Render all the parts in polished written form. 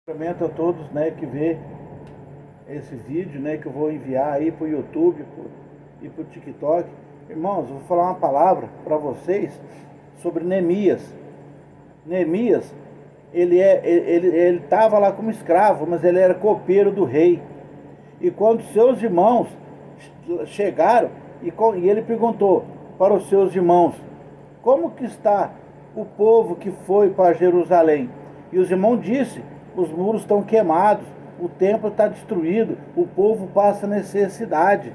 Cumprimento a todos, né, que vê esse vídeo, né, que eu vou enviar aí para o YouTube e para o TikTok. Irmãos, eu vou falar uma palavra para vocês sobre Neemias. Neemias, ele estava lá como escravo, mas ele era copeiro do rei. E quando seus irmãos chegaram, e ele perguntou para os seus irmãos: como que está o povo que foi para Jerusalém? E os irmãos disseram: os muros estão queimados, o templo está destruído, o povo passa necessidade.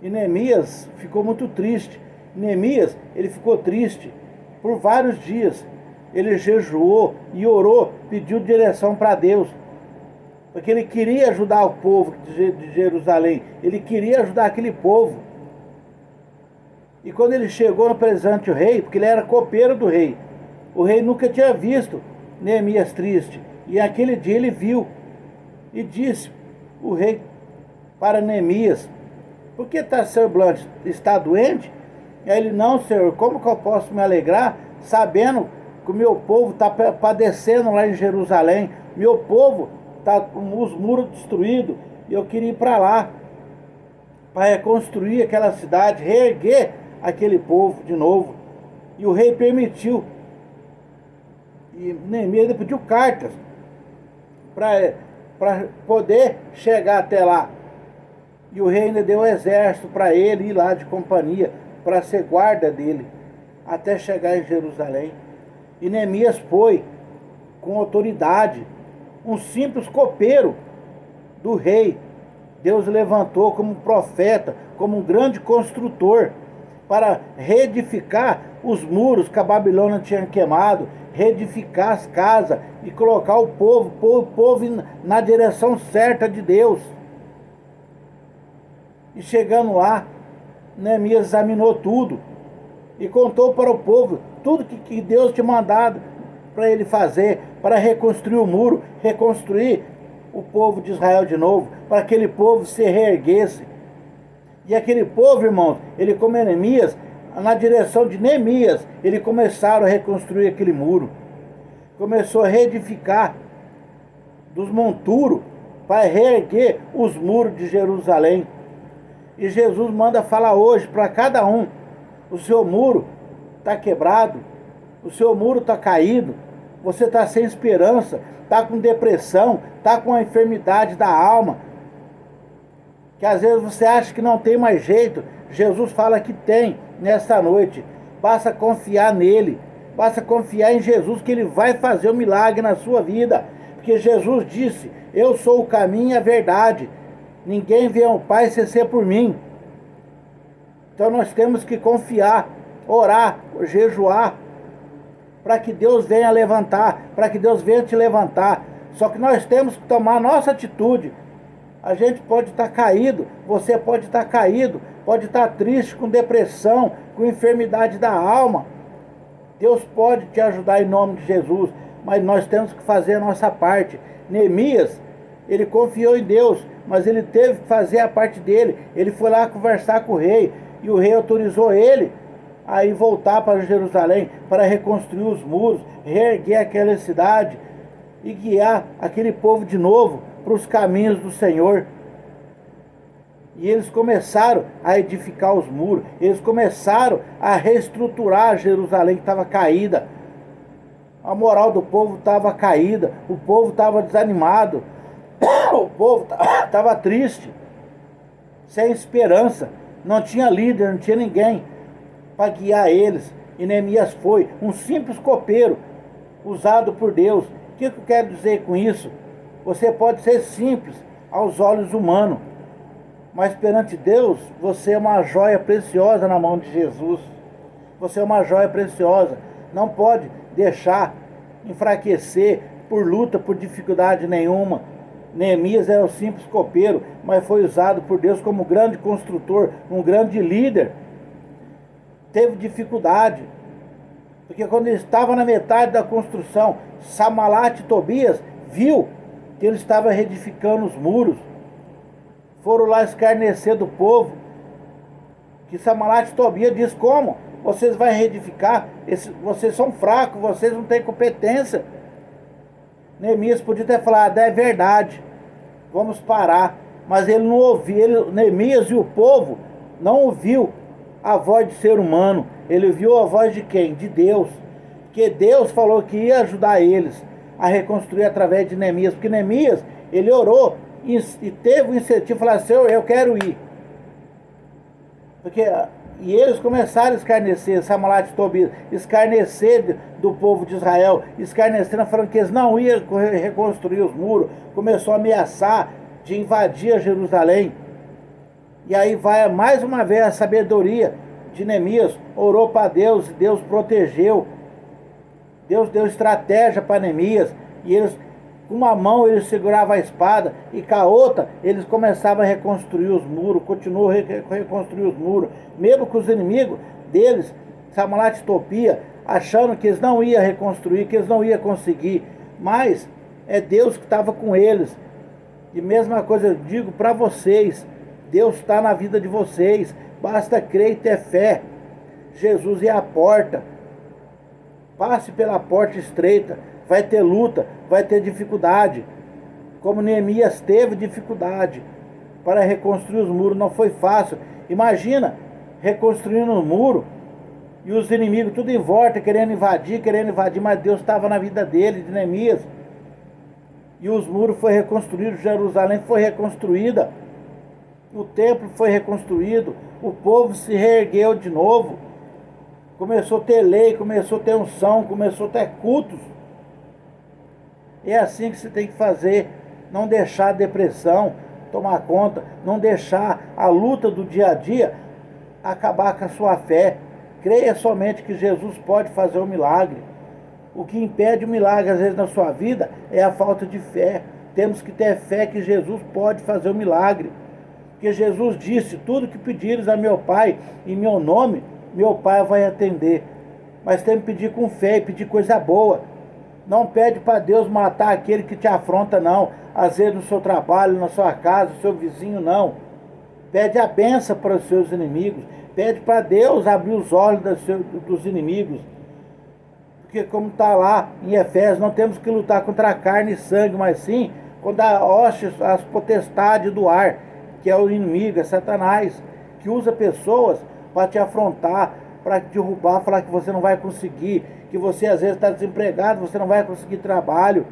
E Neemias ficou muito triste. Neemias, ele ficou triste por vários dias. Ele jejuou e orou, pediu direção para Deus, porque ele queria ajudar o povo de Jerusalém, ele queria ajudar aquele povo. E quando ele chegou no presente o rei, porque ele era copeiro do rei, o rei nunca tinha visto Neemias triste. E aquele dia ele viu e disse o rei para Neemias: por que está semblante? Está doente? E aí ele: não, senhor, como que eu posso me alegrar sabendo que o meu povo está padecendo lá em Jerusalém? Meu povo está com os muros destruídos e eu queria ir para lá para reconstruir aquela cidade, reerguer aquele povo de novo. E o rei permitiu. E Neemias pediu cartas para poder chegar até lá. E o rei ainda deu um exército para ele ir lá de companhia, para ser guarda dele, até chegar em Jerusalém. E Neemias foi com autoridade, um simples copeiro do rei. Deus levantou como profeta, como um grande construtor, para reedificar os muros que a Babilônia tinha queimado, reedificar as casas e colocar o povo na direção certa de Deus. E chegando lá, Neemias examinou tudo e contou para o povo tudo que Deus tinha mandado para ele fazer, para reconstruir o muro, reconstruir o povo de Israel de novo, para aquele povo se reerguesse. E aquele povo, irmãos, ele como Neemias, na direção de Neemias, eles começaram a reconstruir aquele muro. Começou a reedificar dos monturos para reerguer os muros de Jerusalém. E Jesus manda falar hoje para cada um: o seu muro está quebrado, o seu muro está caído, você está sem esperança, está com depressão, está com a enfermidade da alma, que às vezes você acha que não tem mais jeito. Jesus fala que tem nessa noite. Basta confiar nele, basta confiar em Jesus, que ele vai fazer um milagre na sua vida. Porque Jesus disse: eu sou o caminho e a verdade, ninguém vem ao Pai sem ser por mim. Então nós temos que confiar, orar, jejuar, para que Deus venha levantar, para que Deus venha te levantar. Só que nós temos que tomar a nossa atitude. A gente pode estar caído, você pode estar caído, pode estar triste, com depressão, com enfermidade da alma. Deus pode te ajudar em nome de Jesus, mas nós temos que fazer a nossa parte. Neemias, ele confiou em Deus, mas ele teve que fazer a parte dele. Ele foi lá conversar com o rei, e o rei autorizou ele a ir voltar para Jerusalém, para reconstruir os muros, reerguer aquela cidade e guiar aquele povo de novo para os caminhos do Senhor. E eles começaram a edificar os muros, eles começaram a reestruturar Jerusalém, que estava caída. A moral do povo estava caída, o povo estava desanimado, o povo estava triste, sem esperança, não tinha líder, não tinha ninguém para guiar eles. E Neemias foi um simples copeiro usado por Deus. O que eu quero dizer com isso? Você pode ser simples aos olhos humanos, mas perante Deus você é uma joia preciosa na mão de Jesus. Você é uma joia preciosa. Não pode deixar enfraquecer por luta, por dificuldade nenhuma. Neemias era um simples copeiro, mas foi usado por Deus como um grande construtor, um grande líder. Teve dificuldade, porque quando ele estava na metade da construção, Sanbalat e Tobias viu que ele estava reedificando os muros. Foram lá escarnecer do povo, que Sanbalat e Tobias diz: como? Vocês vão reedificar? Vocês são fracos, vocês não têm competência. Neemias podia ter falado, é verdade, vamos parar. Mas ele não ouviu, Neemias e o povo não ouviu a voz de ser humano. Ele ouviu a voz de quem? De Deus. Porque Deus falou que ia ajudar eles a reconstruir através de Neemias. Porque Neemias, ele orou e teve o incentivo, falou assim, eu quero ir. Porque, e eles começaram a escarnecer, Sanbalat e Tobias, escarnecer do povo de Israel, escarnecendo, falando que eles não iam reconstruir os muros, começou a ameaçar de invadir Jerusalém. E aí vai mais uma vez a sabedoria de Neemias, orou para Deus, e Deus protegeu. Deus deu estratégia para Neemias, e eles, com uma mão eles seguravam a espada, e com a outra eles começavam a reconstruir os muros, continuou a reconstruir os muros, mesmo com os inimigos deles, Sanbalat e Tobias, achando que eles não iam reconstruir, que eles não iam conseguir, mas é Deus que estava com eles. E mesma coisa eu digo para vocês, Deus está na vida de vocês, basta crer e ter fé. Jesus é a porta, passe pela porta estreita, vai ter luta, vai ter dificuldade, como Neemias teve dificuldade para reconstruir os muros, não foi fácil. Imagina, reconstruindo o muro, e os inimigos tudo em volta, querendo invadir, mas Deus estava na vida dele, de Neemias. E os muros foram reconstruídos, Jerusalém foi reconstruída, o templo foi reconstruído, o povo se reergueu de novo, começou a ter lei, começou a ter unção, começou a ter cultos. É assim que você tem que fazer, não deixar a depressão tomar conta, não deixar a luta do dia a dia acabar com a sua fé. Creia somente que Jesus pode fazer um milagre. O que impede o milagre às vezes na sua vida é a falta de fé. Temos que ter fé que Jesus pode fazer um milagre. Porque Jesus disse, tudo que pedires a meu Pai em meu nome, meu Pai vai atender. Mas tem que pedir com fé e pedir coisa boa. Não pede para Deus matar aquele que te afronta, não. Às vezes no seu trabalho, na sua casa, no seu vizinho, não. Pede a bênção para os seus inimigos. Pede para Deus abrir os olhos dos inimigos. Porque como está lá em Efésios, não temos que lutar contra a carne e sangue, mas sim contra as potestades do ar, que é o inimigo, é Satanás, que usa pessoas para te afrontar, para te derrubar, falar que você não vai conseguir, que você às vezes está desempregado, você não vai conseguir trabalho,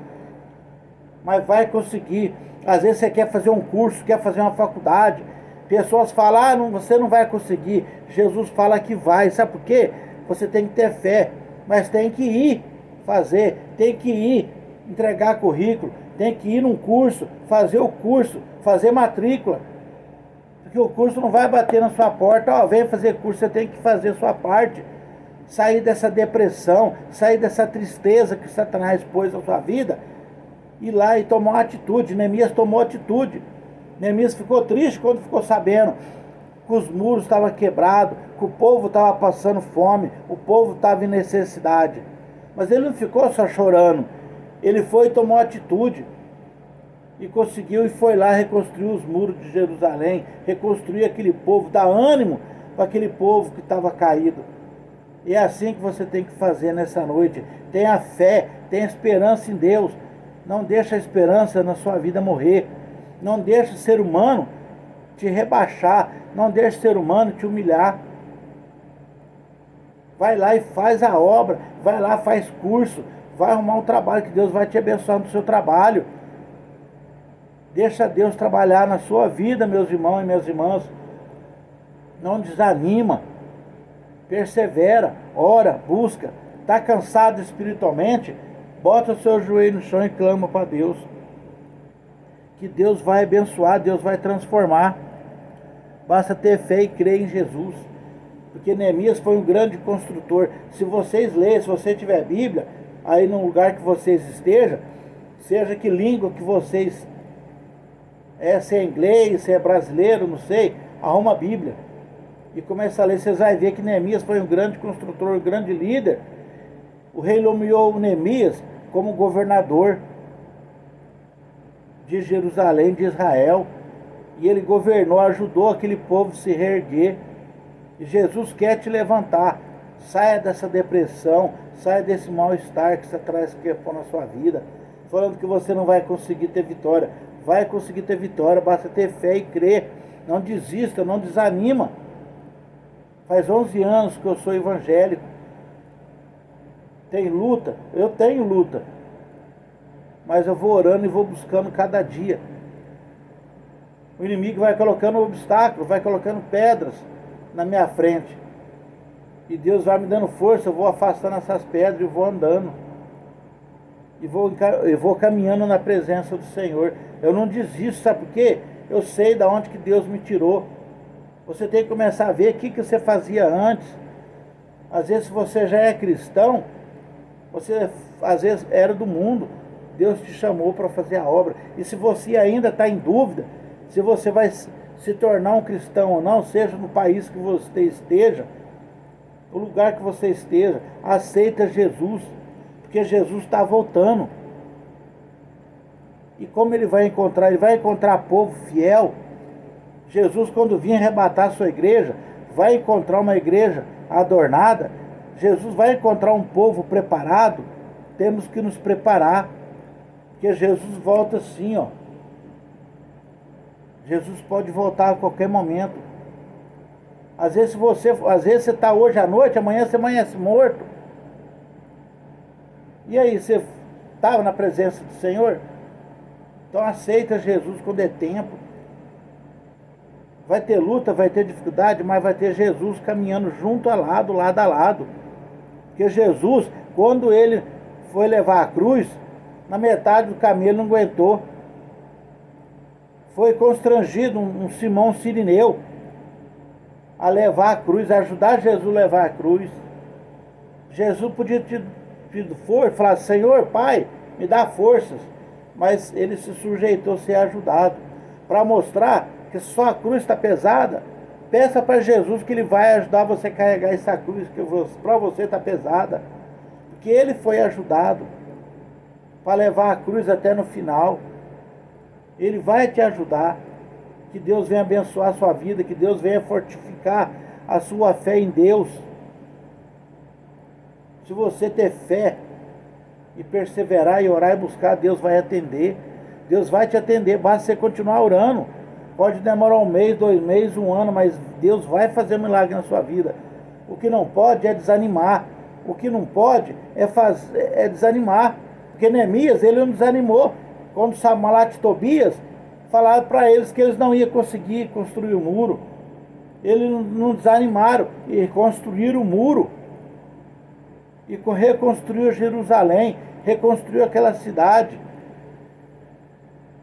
mas vai conseguir. Às vezes você quer fazer um curso, quer fazer uma faculdade, pessoas falam, você não vai conseguir. Jesus fala que vai, sabe por quê? Você tem que ter fé, mas tem que ir fazer, tem que ir entregar currículo, tem que ir num curso, fazer o curso, fazer matrícula, porque o curso não vai bater na sua porta, ó, vem fazer curso, você tem que fazer a sua parte, sair dessa depressão, sair dessa tristeza que Satanás pôs na sua vida, ir lá e tomar uma atitude. Neemias tomou atitude. Neemias ficou triste quando ficou sabendo que os muros estavam quebrados, que o povo estava passando fome, o povo estava em necessidade. Mas ele não ficou só chorando, ele foi e tomou atitude. E conseguiu e foi lá reconstruir os muros de Jerusalém, reconstruir aquele povo, dar ânimo para aquele povo que estava caído. E é assim que você tem que fazer nessa noite. Tenha fé, tenha esperança em Deus. Não deixe a esperança na sua vida morrer. Não deixe o ser humano te rebaixar. Não deixe o ser humano te humilhar. Vai lá e faz a obra. Vai lá, faz curso. Vai arrumar um trabalho que Deus vai te abençoar no seu trabalho. Deixa Deus trabalhar na sua vida, meus irmãos e minhas irmãs. Não desanima. Persevera, ora, busca. Está cansado espiritualmente? Bota o seu joelho no chão e clama para Deus. Que Deus vai abençoar, Deus vai transformar. Basta ter fé e crer em Jesus. Porque Neemias foi um grande construtor. Se vocês lerem, se você tiver Bíblia, aí no lugar que vocês estejam, seja que língua que vocês se é inglês, se é brasileiro, não sei, arruma a Bíblia e começa a ler, vocês vão ver que Neemias foi um grande construtor, um grande líder. O rei nomeou o Neemias como governador de Jerusalém, de Israel, e ele governou, ajudou aquele povo a se reerguer. E Jesus quer te levantar. Saia dessa depressão, saia desse mal-estar que Satanás quer pôr na sua vida. falando que você não vai conseguir ter vitória. Vai conseguir ter vitória, basta ter fé e crer. Não desista, não desanima. Faz 11 anos que eu sou evangélico. Tem luta? Eu tenho luta. Mas eu vou orando e vou buscando cada dia. O inimigo vai colocando obstáculos, vai colocando pedras na minha frente. E Deus vai me dando força, eu vou afastando essas pedras e vou andando. E vou caminhando na presença do Senhor. Eu não desisto, sabe por quê? Eu sei de onde que Deus me tirou. Você tem que começar a ver o que você fazia antes. Às vezes, se você já é cristão, você às vezes era do mundo. Deus te chamou para fazer a obra. E se você ainda está em dúvida, se você vai se tornar um cristão ou não, seja no país que você esteja, no lugar que você esteja, aceita Jesus, porque Jesus está voltando. E como ele vai encontrar? Ele vai encontrar povo fiel. Jesus, quando vir arrebatar a sua igreja, vai encontrar uma igreja adornada. Jesus vai encontrar um povo preparado. Temos que nos preparar, porque Jesus volta assim, ó. Jesus pode voltar a qualquer momento. Às vezes você está hoje à noite, amanhã você amanhece morto. E aí, você estava na presença do Senhor? Então aceita Jesus quando é tempo. Vai ter luta, vai ter dificuldade, mas vai ter Jesus caminhando junto a lado a lado. Porque Jesus, quando ele foi levar a cruz, na metade do caminho ele não aguentou. Foi constrangido um Simão Sirineu a levar a cruz, a ajudar Jesus a levar a cruz. Jesus podia ter tido força, falar: Senhor, Pai, me dá forças. Mas ele se sujeitou a ser ajudado, para mostrar que só a cruz está pesada. Peça para Jesus que ele vai ajudar você a carregar essa cruz que para você está pesada, porque ele foi ajudado para levar a cruz até no final. Ele vai te ajudar. Que Deus venha abençoar a sua vida, que Deus venha fortificar a sua fé em Deus. Se você ter fé e perseverar e orar e buscar, Deus vai atender. Deus vai te atender, basta você continuar orando. Pode demorar 1 mês, 2 meses, 1 ano, mas Deus vai fazer um milagre na sua vida. O que não pode é desanimar. O que não pode é desanimar. Porque Neemias, ele não desanimou. Quando Sanbalat e Tobias falaram para eles que eles não iam conseguir construir o muro, eles não desanimaram e construíram o muro. E reconstruiu Jerusalém, reconstruiu aquela cidade.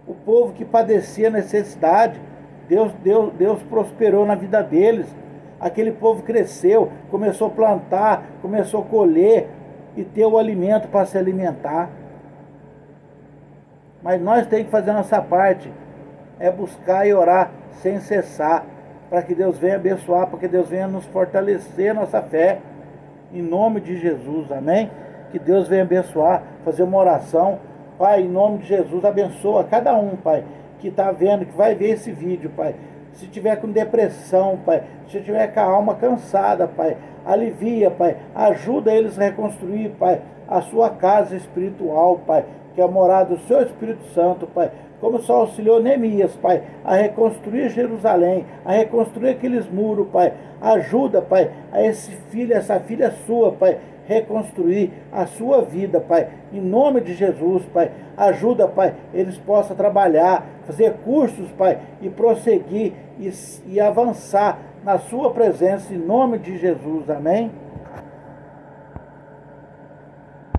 O povo que padecia necessidade, Deus prosperou na vida deles. Aquele povo cresceu, começou a plantar, começou a colher e ter o alimento para se alimentar. Mas nós temos que fazer a nossa parte, é buscar e orar sem cessar, para que Deus venha abençoar, para que Deus venha nos fortalecer a nossa fé, em nome de Jesus, amém? Que Deus venha abençoar, fazer uma oração. Pai, em nome de Jesus, abençoa cada um, Pai, que está vendo, que vai ver esse vídeo, Pai. Se tiver com depressão, Pai, se tiver com a alma cansada, Pai, alivia, Pai, ajuda eles a reconstruir, Pai, a sua casa espiritual, Pai, que é a morada do seu Espírito Santo, Pai, como só auxiliou Neemias, Pai, a reconstruir Jerusalém, a reconstruir aqueles muros, Pai. Ajuda, Pai, a esse filho, essa filha sua, Pai, reconstruir a sua vida, Pai, em nome de Jesus, Pai. Ajuda, Pai, eles possam trabalhar, fazer cursos, Pai, e prosseguir e avançar na sua presença, em nome de Jesus, amém?